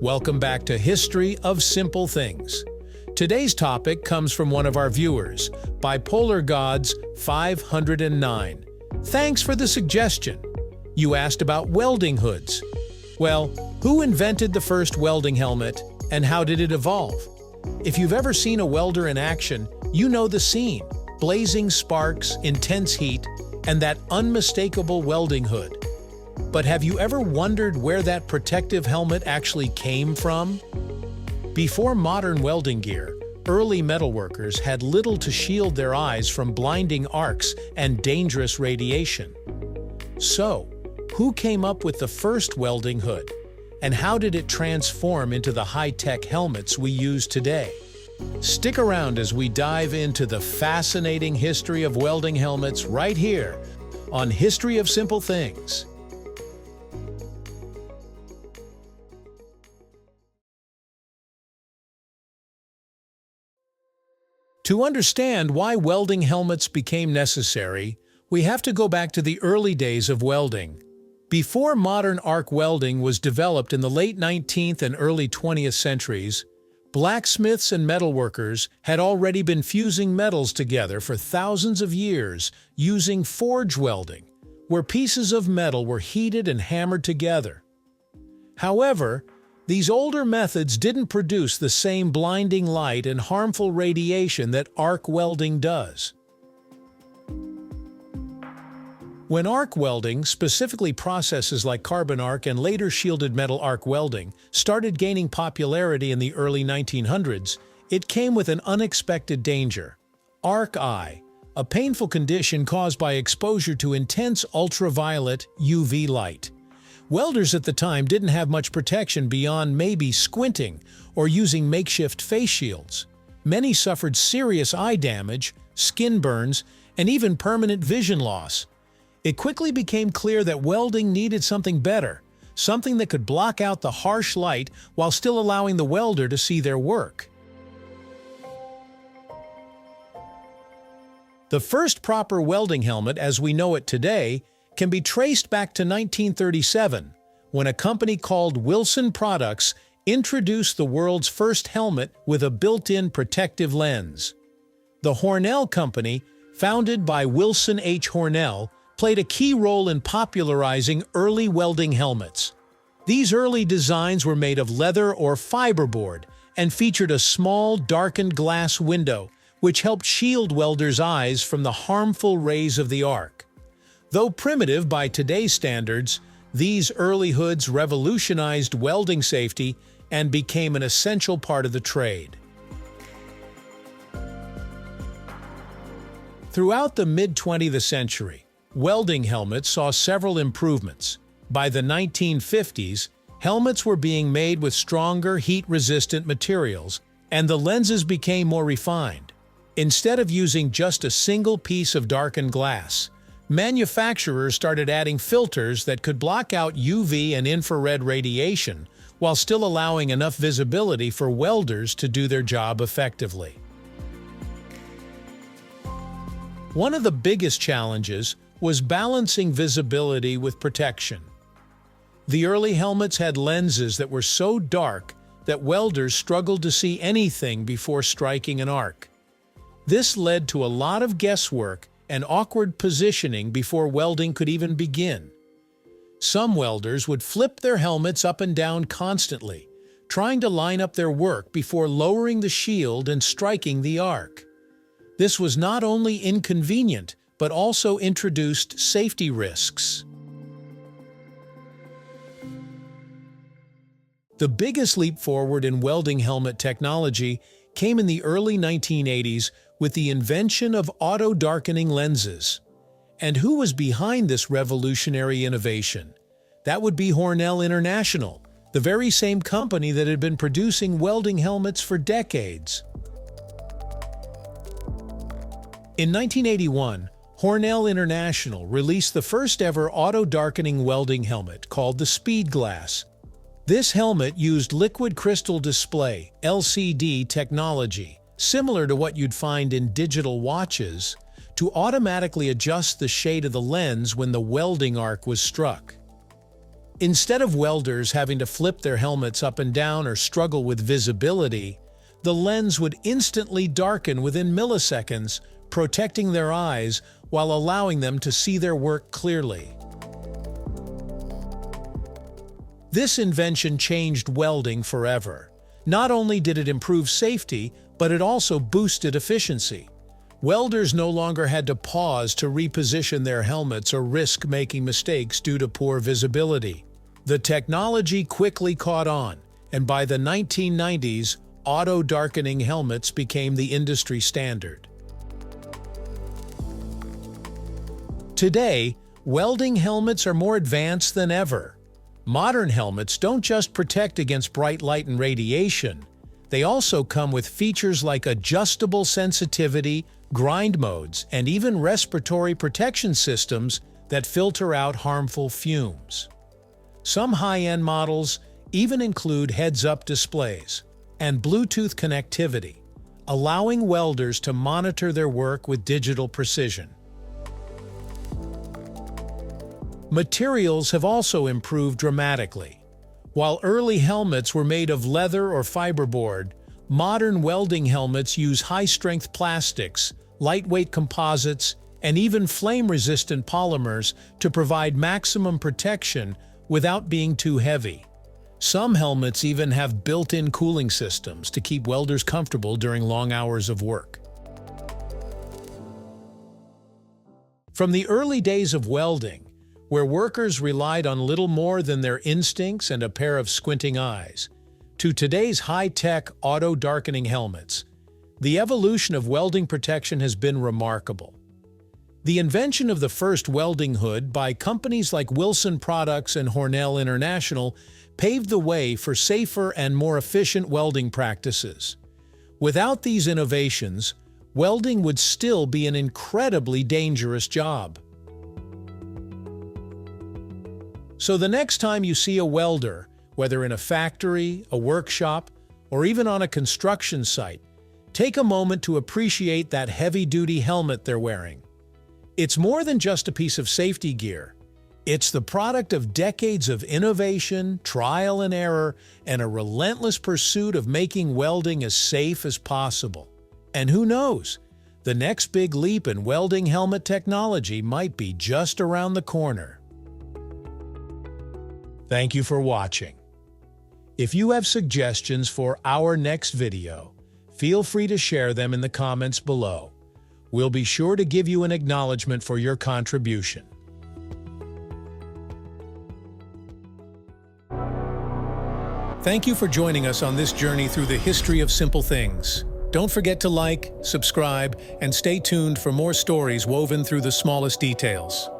Welcome back to History of Simple Things. Today's topic comes from one of our viewers, Bipolar Gods 509. Thanks for the suggestion. You asked about welding hoods. Well, who invented the first welding helmet and how did it evolve? If you've ever seen a welder in action, you know the scene: blazing sparks, intense heat, and that unmistakable welding hood. But have you ever wondered where that protective helmet actually came from? Before modern welding gear, early metalworkers had little to shield their eyes from blinding arcs and dangerous radiation. So, who came up with the first welding hood? And how did it transform into the high-tech helmets we use today? Stick around as we dive into the fascinating history of welding helmets right here on History of Simple Things. To understand why welding helmets became necessary, we have to go back to the early days of welding. Before modern arc welding was developed in the late 19th and early 20th centuries, blacksmiths and metalworkers had already been fusing metals together for thousands of years using forge welding, where pieces of metal were heated and hammered together. However, these older methods didn't produce the same blinding light and harmful radiation that arc welding does. When arc welding, specifically processes like carbon arc and later shielded metal arc welding, started gaining popularity in the early 1900s, it came with an unexpected danger: arc eye, a painful condition caused by exposure to intense ultraviolet UV light. Welders at the time didn't have much protection beyond maybe squinting or using makeshift face shields. Many suffered serious eye damage, skin burns, and even permanent vision loss. It quickly became clear that welding needed something better, something that could block out the harsh light while still allowing the welder to see their work. The first proper welding helmet as we know it today can be traced back to 1937, when a company called Wilson Products introduced the world's first helmet with a built-in protective lens. The Hornell Company, founded by Wilson H. Hornell, played a key role in popularizing early welding helmets. These early designs were made of leather or fiberboard and featured a small, darkened glass window, which helped shield welders' eyes from the harmful rays of the arc. Though primitive by today's standards, these early hoods revolutionized welding safety and became an essential part of the trade. Throughout the mid-20th century, welding helmets saw several improvements. By the 1950s, helmets were being made with stronger, heat-resistant materials, and the lenses became more refined. Instead of using just a single piece of darkened glass, manufacturers started adding filters that could block out UV and infrared radiation while still allowing enough visibility for welders to do their job effectively. One of the biggest challenges was balancing visibility with protection. The early helmets had lenses that were so dark that welders struggled to see anything before striking an arc. This led to a lot of guesswork and awkward positioning before welding could even begin. Some welders would flip their helmets up and down constantly, trying to line up their work before lowering the shield and striking the arc. This was not only inconvenient, but also introduced safety risks. The biggest leap forward in welding helmet technology came in the early 1980s with the invention of auto-darkening lenses. And who was behind this revolutionary innovation? That would be Hornell International, the very same company that had been producing welding helmets for decades. In 1981, Hornell International released the first-ever auto-darkening welding helmet called the Speed Glass. This helmet used liquid crystal display (LCD) technology, similar to what you'd find in digital watches, to automatically adjust the shade of the lens when the welding arc was struck. Instead of welders having to flip their helmets up and down or struggle with visibility, the lens would instantly darken within milliseconds, protecting their eyes while allowing them to see their work clearly. This invention changed welding forever. Not only did it improve safety, but it also boosted efficiency. Welders no longer had to pause to reposition their helmets or risk making mistakes due to poor visibility. The technology quickly caught on, and by the 1990s, auto-darkening helmets became the industry standard. Today, welding helmets are more advanced than ever. Modern helmets don't just protect against bright light and radiation, they also come with features like adjustable sensitivity, grind modes, and even respiratory protection systems that filter out harmful fumes. Some high-end models even include heads-up displays and Bluetooth connectivity, allowing welders to monitor their work with digital precision. Materials have also improved dramatically. While early helmets were made of leather or fiberboard, modern welding helmets use high-strength plastics, lightweight composites, and even flame-resistant polymers to provide maximum protection without being too heavy. Some helmets even have built-in cooling systems to keep welders comfortable during long hours of work. From the early days of welding, where workers relied on little more than their instincts and a pair of squinting eyes, to today's high-tech auto-darkening helmets, the evolution of welding protection has been remarkable. The invention of the first welding hood by companies like Wilson Products and Hornell International paved the way for safer and more efficient welding practices. Without these innovations, welding would still be an incredibly dangerous job. So the next time you see a welder, whether in a factory, a workshop, or even on a construction site, take a moment to appreciate that heavy-duty helmet they're wearing. It's more than just a piece of safety gear. It's the product of decades of innovation, trial and error, and a relentless pursuit of making welding as safe as possible. And who knows, the next big leap in welding helmet technology might be just around the corner. Thank you for watching. If you have suggestions for our next video, feel free to share them in the comments below. We'll be sure to give you an acknowledgement for your contribution. Thank you for joining us on this journey through the history of simple things. Don't forget to like, subscribe, and stay tuned for more stories woven through the smallest details.